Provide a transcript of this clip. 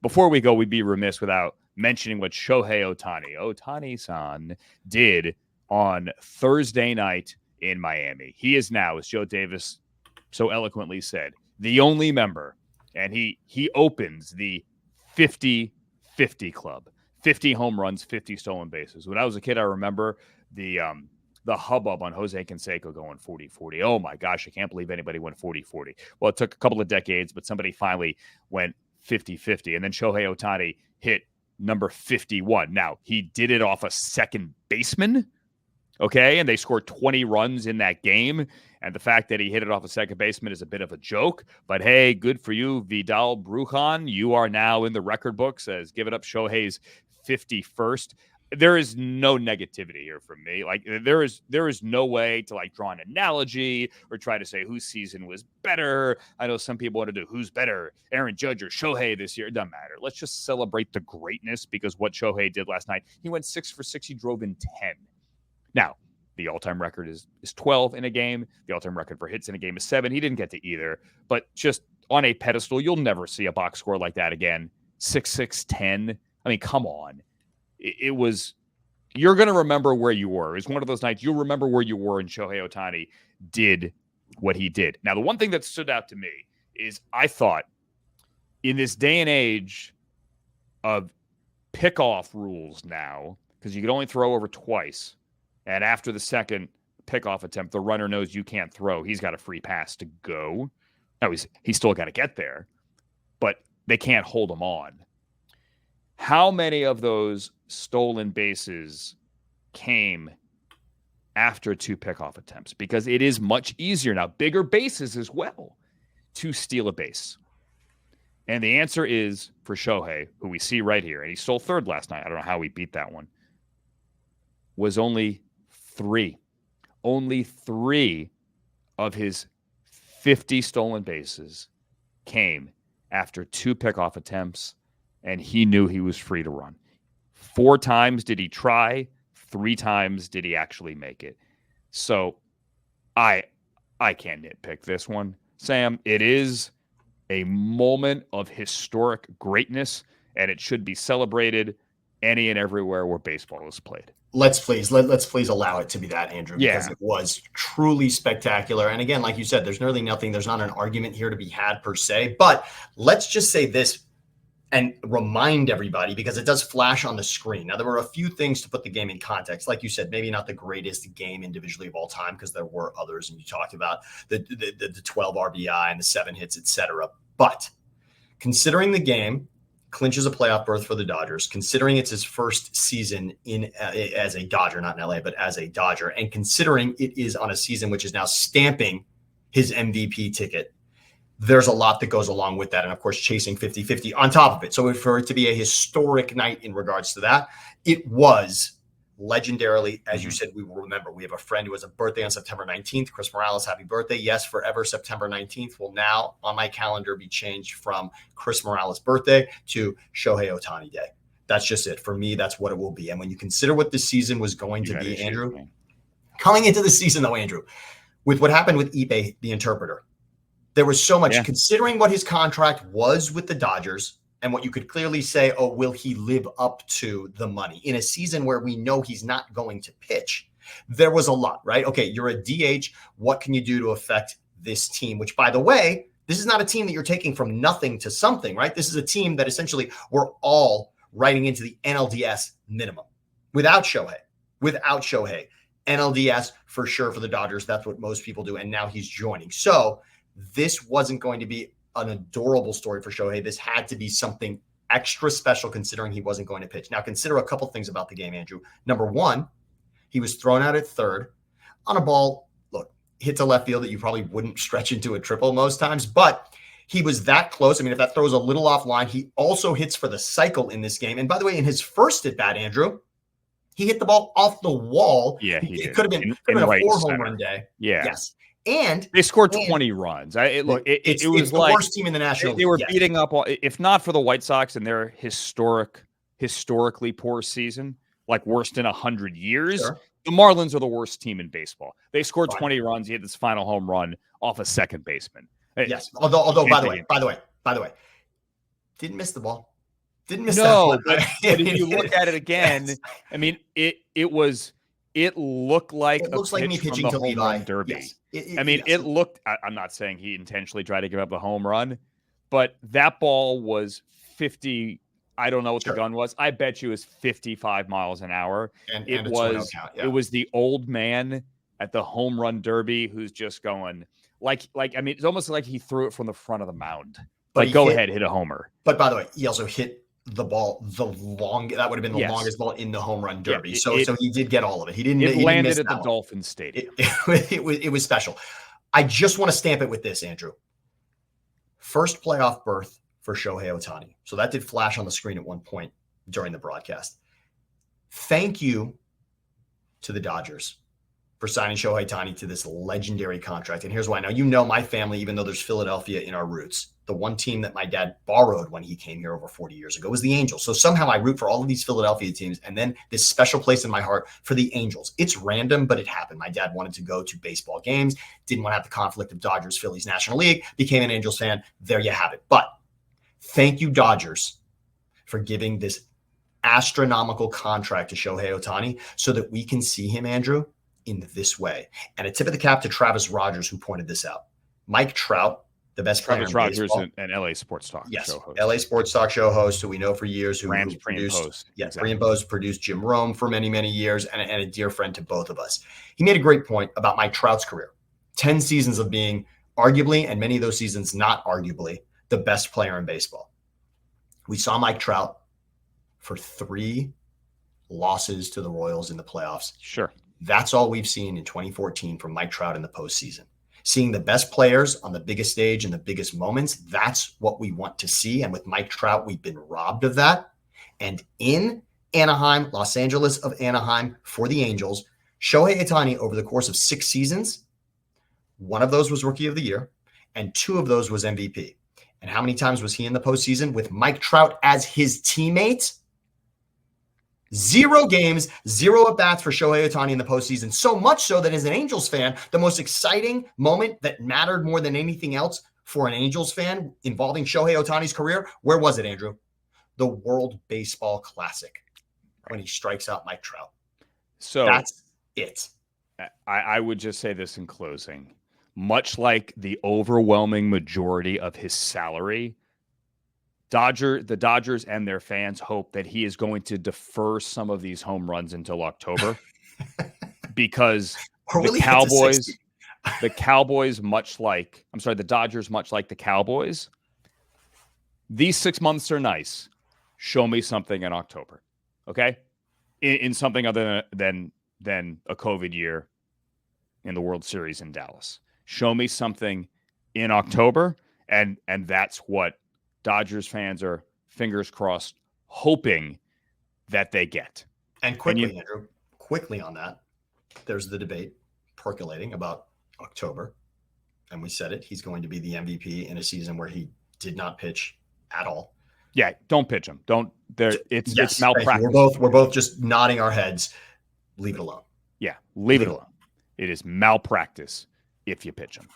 before we go, we'd be remiss without mentioning what Shohei Ohtani-san did on Thursday night in Miami. He is now, as Joe Davis so eloquently said, the only member, and he opens the 50-50 club. 50 home runs, 50 stolen bases. When I was a kid, I remember the hubbub on Jose Canseco going 40-40. Oh my gosh, I can't believe anybody went 40-40. Well, it took a couple of decades, but somebody finally went 50-50. And then Shohei Ohtani hit number 51. Now, he did it off a second baseman, okay? And they scored 20 runs in that game. And the fact that he hit it off a second baseman is a bit of a joke. But hey, good for you, Vidal Brujan. You are now in the record books as giving up Shohei's 51st. There is no negativity here from me. Like there is no way to like draw an analogy or try to say whose season was better. I know some people want to do who's better, Aaron Judge or Shohei this year. It doesn't matter. Let's just celebrate the greatness because what Shohei did last night, he went 6 for 6. He drove in 10. Now, the all-time record is 12 in a game. The all-time record for hits in a game is 7. He didn't get to either, but just on a pedestal, you'll never see a box score like that again. 6-6, 10. I mean, come on. It was, you're going to remember where you were. It was one of those nights you'll remember where you were, and Shohei Ohtani did what he did. Now, the one thing that stood out to me is I thought in this day and age of pickoff rules now, because you can only throw over twice, and after the second pickoff attempt, the runner knows you can't throw. He's got a free pass to go. Now, he's still got to get there, but they can't hold him on. How many of those stolen bases came after 2 pickoff attempts? Because it is much easier now, bigger bases as well, to steal a base. And the answer is for Shohei, who we see right here, and he stole third last night. I don't know how he beat that one. Was only 3. Only 3 of his 50 stolen bases came after 2 pickoff attempts, and he knew he was free to run. 4 times did he try. 3 times did he actually make it. So I can't nitpick this one, Sam. It is a moment of historic greatness, and it should be celebrated any and everywhere where baseball is played. Let's please allow it to be that, Andrew, because it was truly spectacular. And again, like you said, there's nearly nothing. There's not an argument here to be had per se. But let's just say this and remind everybody, because it does flash on the screen. Now, there were a few things to put the game in context. Like you said, maybe not the greatest game individually of all time, because there were others, and you talked about the 12 RBI and the 7 hits, etc. But considering the game clinches a playoff berth for the Dodgers, considering it's his first season as a Dodger, not in LA, but as a Dodger, and considering it is on a season which is now stamping his MVP ticket, there's a lot that goes along with that. And of course, chasing 50-50 on top of it. So for it to be a historic night in regards to that, it was legendarily, as you said, we will remember. We have a friend who has a birthday on September 19th. Chris Morales, happy birthday. Yes, forever September 19th will now on my calendar be changed from Chris Morales' birthday to Shohei Ohtani Day. That's just it. For me, that's what it will be. And when you consider what this season was going to be, Andrew, coming into the season though, Andrew, with what happened with Ipe, the interpreter, there was so much, considering what his contract was with the Dodgers and what you could clearly say, oh, will he live up to the money in a season where we know he's not going to pitch? There was a lot, right? Okay, you're a DH. What can you do to affect this team? Which, by the way, this is not a team that you're taking from nothing to something, right? This is a team that essentially we're all writing into the NLDS minimum without Shohei. NLDS for sure for the Dodgers. That's what most people do. And now he's joining. So this wasn't going to be an adorable story for Shohei. This had to be something extra special considering he wasn't going to pitch. Now, consider a couple things about the game, Andrew. Number one, he was thrown out at third on a ball, look, hit to left field that you probably wouldn't stretch into a triple most times, but he was that close. I mean, if that throws a little offline, he also hits for the cycle in this game. And by the way, in his first at bat, Andrew, he hit the ball off the wall. Yeah, he did. It could have been a 4-home run day. Yeah. Yes. And they scored 20 runs. It was the like worst team in the National League. They were beating up, if not for the White Sox and their historically poor season, like worst in 100 years. Sure. The Marlins are the worst team in baseball. They scored 20 runs. He had this final home run off a second baseman. Yes. Although by the way, didn't miss the ball. Didn't miss that one. But if you look at it again, I mean, it looked like it looks like me pitching from the to home Levi. run derby. Yes. It looked. I'm not saying he intentionally tried to give up a home run, but that ball was 50. I don't know what the gun was. I bet you it was 55 miles an hour. And it was the old man at the home run derby who's just going like I mean, it's almost like he threw it from the front of the mound. But like, go ahead, hit a homer. But by the way, he also hit the ball that would have been the longest ball in the home run derby. So he did get all of it. He didn't. It landed at the Dolphins Stadium. It was special. I just want to stamp it with this, Andrew. First playoff berth for Shohei Ohtani. So that did flash on the screen at one point during the broadcast. Thank you to the Dodgers for signing Shohei Ohtani to this legendary contract. And here's why. Now, you know my family, even though there's Philadelphia in our roots, the one team that my dad borrowed when he came here over 40 years ago was the Angels. So somehow I root for all of these Philadelphia teams and then this special place in my heart for the Angels. It's random, but it happened. My dad wanted to go to baseball games, didn't want to have the conflict of Dodgers, Phillies, National League, became an Angels fan. There you have it. But thank you, Dodgers, for giving this astronomical contract to Shohei Ohtani so that we can see him, Andrew, in this way. And a tip of the cap to Travis Rogers, who pointed this out. Mike Trout, the best player in baseball. Travis Rogers, an LA Sports Talk show host. LA Sports Talk show host who we know for years, who Rams produced, exactly. Pre and Post, produced Jim Rome for many, many years, and a dear friend to both of us. He made a great point about Mike Trout's career. 10 seasons of being arguably, and many of those seasons not arguably, the best player in baseball. We saw Mike Trout for 3 losses to the Royals in the playoffs. Sure. That's all we've seen in 2014 from Mike Trout in the postseason. Seeing the best players on the biggest stage in the biggest moments, that's what we want to see. And with Mike Trout, we've been robbed of that. And in Anaheim, Los Angeles of Anaheim for the Angels, Shohei Ohtani over the course of 6 seasons, 1 of those was Rookie of the Year, and 2 of those was MVP. And how many times was he in the postseason with Mike Trout as his teammate? 0 games, 0 at-bats for Shohei Ohtani in the postseason. So much so that as an Angels fan, the most exciting moment that mattered more than anything else for an Angels fan involving Shohei Ohtani's career, where was it, Andrew? The World Baseball Classic, when he strikes out Mike Trout. So that's it. I would just say this in closing. Much like the overwhelming majority of his salary, the Dodgers and their fans hope that he is going to defer some of these home runs until October because the Dodgers, much like the Cowboys, these 6 months are nice. Show me something in October. Okay. In something other than a COVID year in the World Series in Dallas. Show me something in October. And that's what Dodgers fans are, fingers crossed, hoping that they get. And quickly, Andrew, quickly on that, there's the debate percolating about October. And we said it, he's going to be the MVP in a season where he did not pitch at all. Yeah, don't pitch him. It's malpractice. We're both just nodding our heads. Leave it alone. Yeah, leave it alone. It is malpractice if you pitch him.